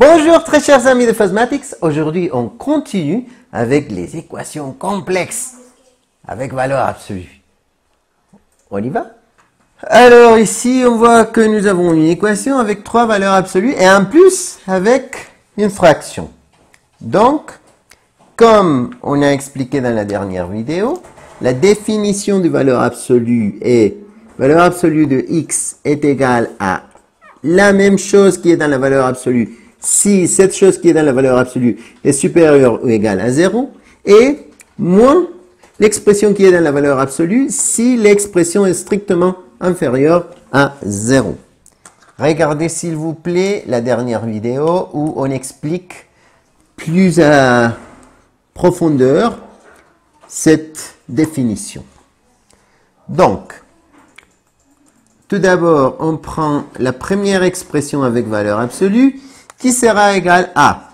Bonjour très chers amis de Fuzzmatics, aujourd'hui on continue avec les équations complexes avec valeur absolue. On y va? Alors ici on voit que nous avons une équation avec trois valeurs absolues et en plus avec une fraction. Donc, comme on a expliqué dans la dernière vidéo, la définition de valeur absolue est valeur absolue de x est égale à la même chose qui est dans la valeur absolue si cette chose qui est dans la valeur absolue est supérieure ou égale à 0 et moins l'expression qui est dans la valeur absolue si l'expression est strictement inférieure à 0. Regardez s'il vous plaît la dernière vidéo où on explique plus à profondeur cette définition. Donc, tout d'abord, on prend la première expression avec valeur absolue qui sera égale à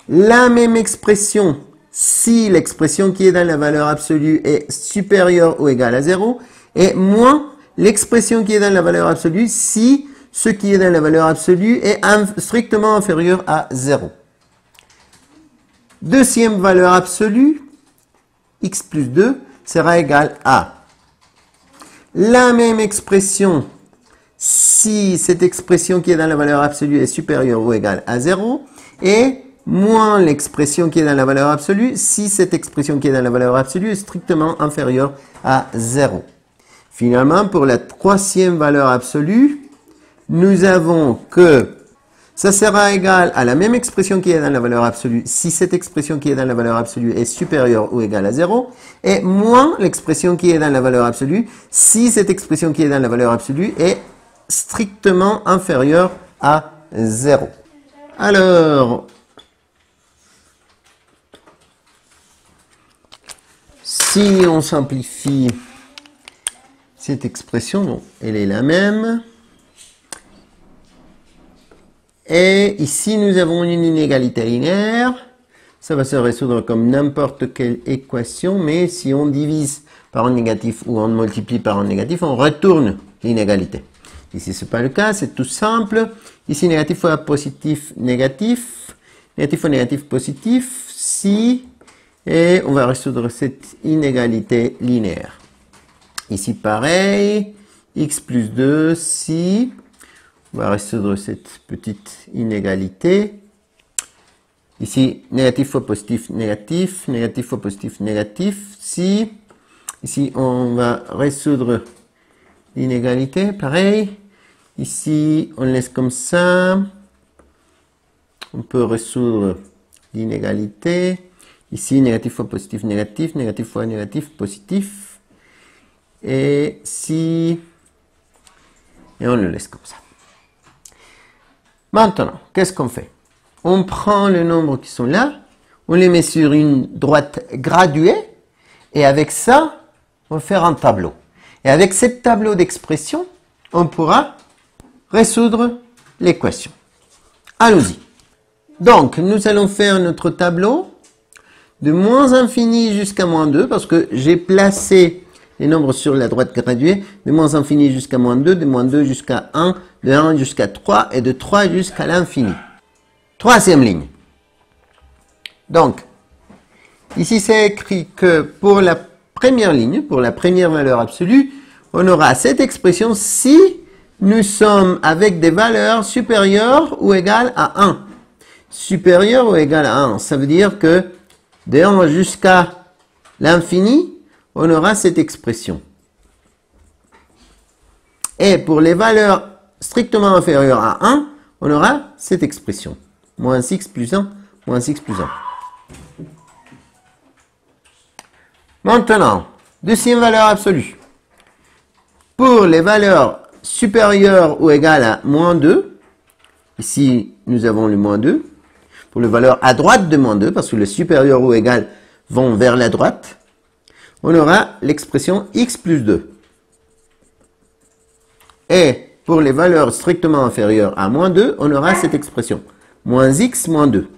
la même expression si l'expression qui est dans la valeur absolue est supérieure ou égale à 0 et moins l'expression qui est dans la valeur absolue si ce qui est dans la valeur absolue est strictement inférieur à 0. Deuxième valeur absolue, x plus 2 sera égal à la même expression si cette expression qui est dans la valeur absolue est supérieure ou égale à 0 et moins l'expression qui est dans la valeur absolue si cette expression qui est dans la valeur absolue est strictement inférieure à 0. Finalement, pour la troisième valeur absolue, nous avons que ça sera égal à la même expression qui est dans la valeur absolue si cette expression qui est dans la valeur absolue est supérieure ou égale à 0 et moins l'expression qui est dans la valeur absolue si cette expression qui est dans la valeur absolue est strictement inférieure à 0. Alors, si on simplifie cette expression, bon, elle est la même. Et ici, nous avons une inégalité linéaire. Ça va se résoudre comme n'importe quelle équation, mais si on divise par un négatif ou on multiplie par un négatif, on retourne l'inégalité. Ici, ce n'est pas le cas, c'est tout simple. Ici, négatif fois positif, négatif. Négatif fois négatif, positif. Si, et on va résoudre cette inégalité linéaire. Ici, pareil. X plus 2, si. On va résoudre cette petite inégalité. Ici, négatif fois positif, négatif. Négatif fois positif, négatif. Si. Ici, on va résoudre l'inégalité. Pareil. Ici, on laisse comme ça. On peut résoudre l'inégalité. Ici, négatif fois positif, négatif. Négatif fois négatif, positif. Et si... Et on le laisse comme ça. Maintenant, qu'est-ce qu'on fait? On prend les nombres qui sont là, on les met sur une droite graduée, et avec ça, on va faire un tableau. Et avec ce tableau d'expression, on pourra résoudre l'équation. Allons-y. Donc, nous allons faire notre tableau de moins infini jusqu'à moins 2, parce que j'ai placé les nombres sur la droite graduée, de moins infini jusqu'à moins 2, de moins 2 jusqu'à 1, de 1 jusqu'à 3 et de 3 jusqu'à l'infini. Troisième ligne. Donc, ici c'est écrit que pour la première ligne, pour la première valeur absolue, on aura cette expression si nous sommes avec des valeurs supérieures ou égales à 1. Supérieures ou égales à 1, ça veut dire que de 1 jusqu'à l'infini, on aura cette expression. Et pour les valeurs strictement inférieures à 1, on aura cette expression. Moins x plus 1, moins x plus 1. Maintenant, deuxième valeur absolue. Pour les valeurs supérieures ou égales à moins 2, ici nous avons le moins 2. Pour les valeurs à droite de moins 2, parce que les supérieurs ou égales vont vers la droite, on aura l'expression x plus 2. Et pour les valeurs strictement inférieures à moins 2, on aura cette expression. Moins x moins 2.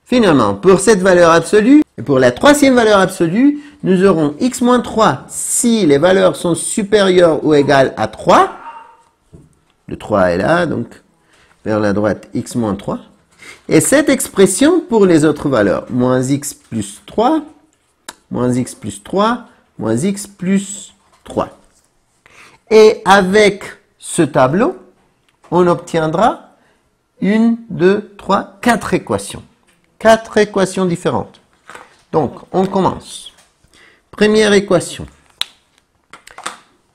Finalement, pour cette valeur absolue, et pour la troisième valeur absolue, nous aurons x moins 3 si les valeurs sont supérieures ou égales à 3. Le 3 est là, donc vers la droite x moins 3. Et cette expression pour les autres valeurs, moins x plus 3, moins x plus 3, moins x plus 3. Et avec ce tableau, on obtiendra 1, 2, 3, 4 équations. 4 équations différentes. Donc, on commence. Première équation.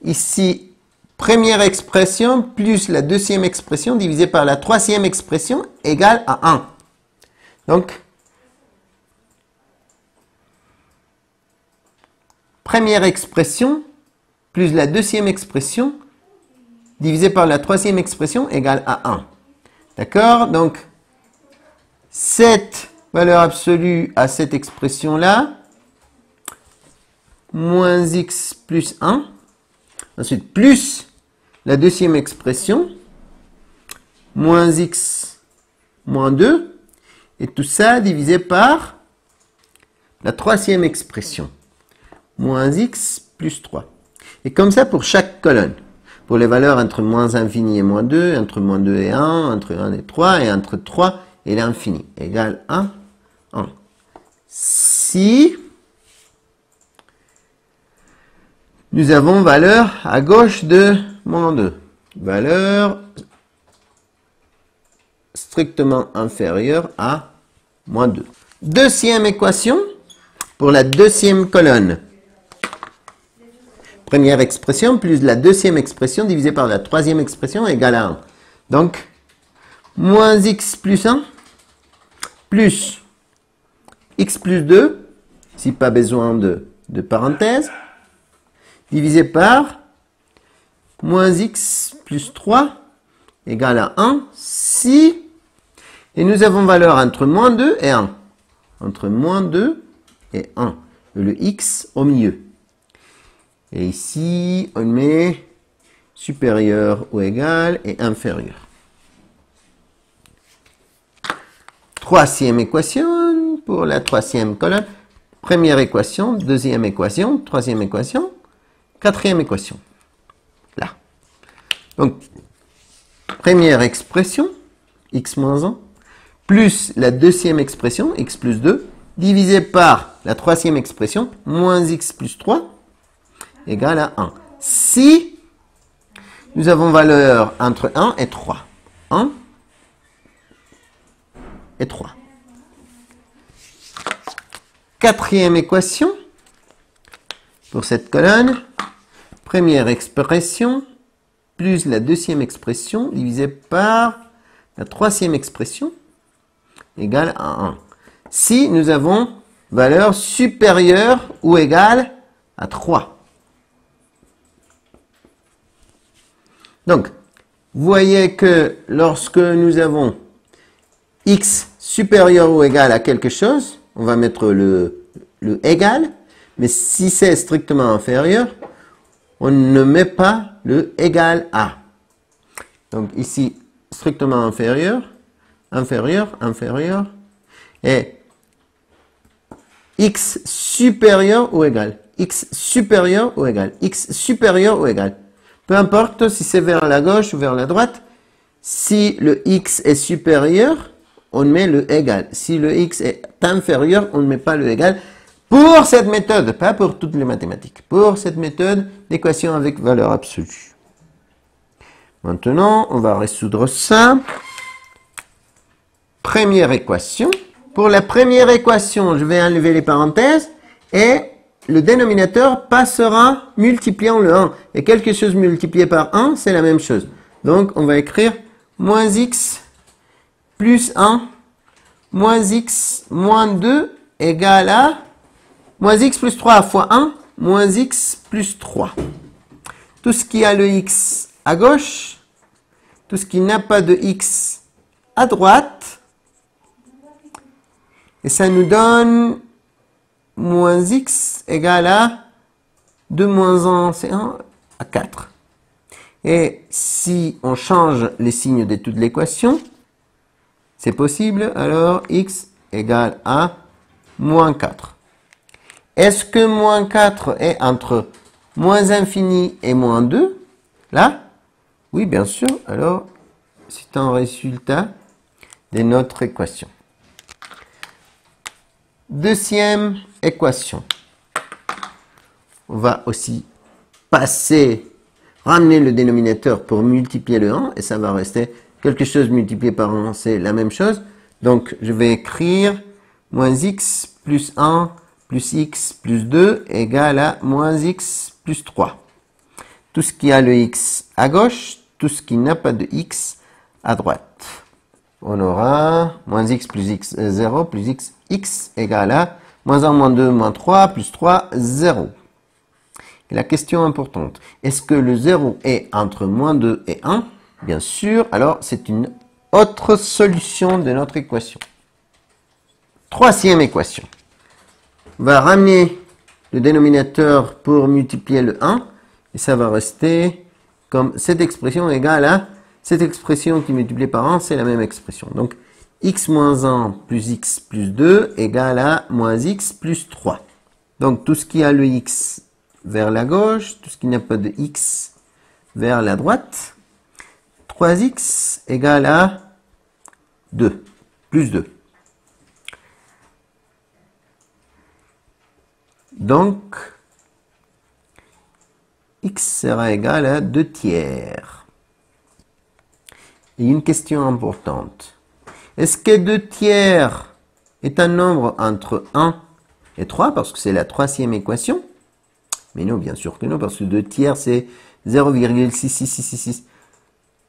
Ici, première expression plus la deuxième expression divisée par la troisième expression égale à 1. Donc, première expression plus la deuxième expression divisée par la troisième expression égale à 1. D'accord? Donc, cette valeur absolue à cette expression-là, moins x plus 1, ensuite plus la deuxième expression, moins x moins 2, et tout ça divisé par la troisième expression, moins x plus 3. Et comme ça pour chaque colonne. Pour les valeurs entre moins infini et moins 2, entre moins 2 et 1, entre 1 et 3, et entre 3 et l'infini, égale 1, 1. Si nous avons valeur à gauche de moins 2, valeur strictement inférieure à moins 2. Deuxième équation, pour la deuxième colonne. Première expression plus la deuxième expression divisée par la troisième expression égale à 1. Donc, moins x plus 1 plus x plus 2, si pas besoin de parenthèse, divisé par moins x plus 3 égale à 1 si, et nous avons valeur entre moins 2 et 1. Entre moins 2 et 1. Le x au milieu. Et ici, on met supérieur ou égal et inférieur. Troisième équation pour la troisième colonne. Première équation, deuxième équation, troisième équation, quatrième équation. Là. Donc, première expression, x moins 1, plus la deuxième expression, x plus 2, divisé par la troisième expression, moins x plus 3, égale à 1. Si nous avons valeur entre 1 et 3. 1 et 3. Quatrième équation pour cette colonne. Première expression plus la deuxième expression divisée par la troisième expression égale à 1. Si nous avons valeur supérieure ou égale à 3. Donc, vous voyez que lorsque nous avons x supérieur ou égal à quelque chose, on va mettre le égal, mais si c'est strictement inférieur, on ne met pas le égal à. Donc ici, strictement inférieur, inférieur, inférieur, et x supérieur ou égal, x supérieur ou égal, x supérieur ou égal. Peu importe si c'est vers la gauche ou vers la droite, si le x est supérieur, on met le égal. Si le x est inférieur, on ne met pas le égal. Pour cette méthode, pas pour toutes les mathématiques, pour cette méthode d'équation avec valeur absolue. Maintenant, on va résoudre ça. Première équation. Pour la première équation, je vais enlever les parenthèses et le dénominateur passera multipliant le 1. Et quelque chose multiplié par 1, c'est la même chose. Donc, on va écrire moins x plus 1, moins x moins 2 égale à moins x plus 3 fois 1, moins x plus 3. Tout ce qui a le x à gauche, tout ce qui n'a pas de x à droite, et ça nous donne moins x égale à 2 moins 1, c'est 1, à 4. Et si on change les signes de toute l'équation, c'est possible, alors x égale à moins 4. Est-ce que moins 4 est entre moins infini et moins 2? Là? Oui, bien sûr. Alors, c'est un résultat de notre équation. Deuxième équation. On va aussi ramener le dénominateur pour multiplier le 1 et ça va rester quelque chose multiplié par 1, c'est la même chose. Donc, je vais écrire moins x plus 1 plus x plus 2 égale à moins x plus 3. Tout ce qui a le x à gauche, tout ce qui n'a pas de x à droite. On aura moins x plus x 0 plus x égale à moins 1 moins 2 moins 3 plus 3, 0. Et la question importante, est-ce que le 0 est entre moins 2 et 1? Bien sûr, alors c'est une autre solution de notre équation. Troisième équation. On va ramener le dénominateur pour multiplier le 1 et ça va rester comme cette expression égale à cette expression qui multiplie par 1, c'est la même expression. Donc, x moins 1 plus x plus 2 égale à moins x plus 3. Donc, tout ce qui a le x vers la gauche, tout ce qui n'a pas de x vers la droite. 3x égale à 2, plus 2. Donc, x sera égal à 2 tiers. Et une question importante. Est-ce que 2 tiers est un nombre entre 1 et 3, parce que c'est la troisième équation? Mais non, bien sûr que non, parce que 2 tiers, c'est 0,66666.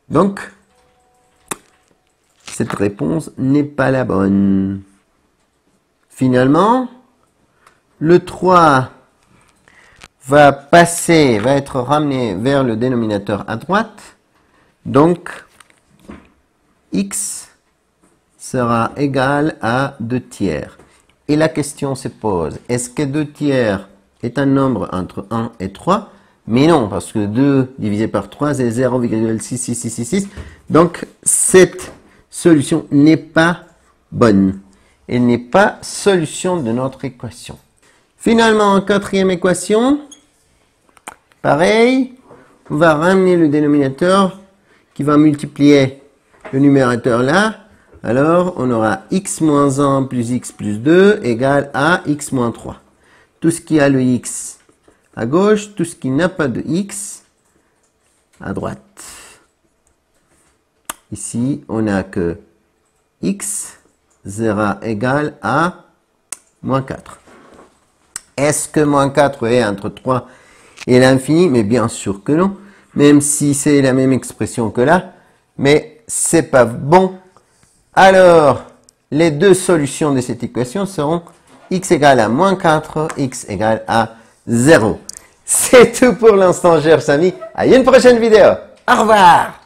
Donc, cette réponse n'est pas la bonne. Finalement, le 3 va être ramené vers le dénominateur à droite. Donc, x sera égal à 2 tiers. Et la question se pose, est-ce que 2 tiers est un nombre entre 1 et 3? Mais non, parce que 2 divisé par 3, c'est 0,66666. Donc, cette solution n'est pas bonne. Elle n'est pas solution de notre équation. Finalement, quatrième équation, pareil, on va ramener le dénominateur qui va multiplier le numérateur là. Alors, on aura x moins 1 plus x plus 2 égale à x moins 3. Tout ce qui a le x à gauche, tout ce qui n'a pas de x à droite. Ici, on a que x sera égal à moins 4. Est-ce que moins 4 est entre 3 et l'infini? Mais bien sûr que non. Même si c'est la même expression que là. Mais c'est pas bon. Alors, les deux solutions de cette équation seront x égale à moins 4, x égale à 0. C'est tout pour l'instant, chers amis. À une prochaine vidéo. Au revoir.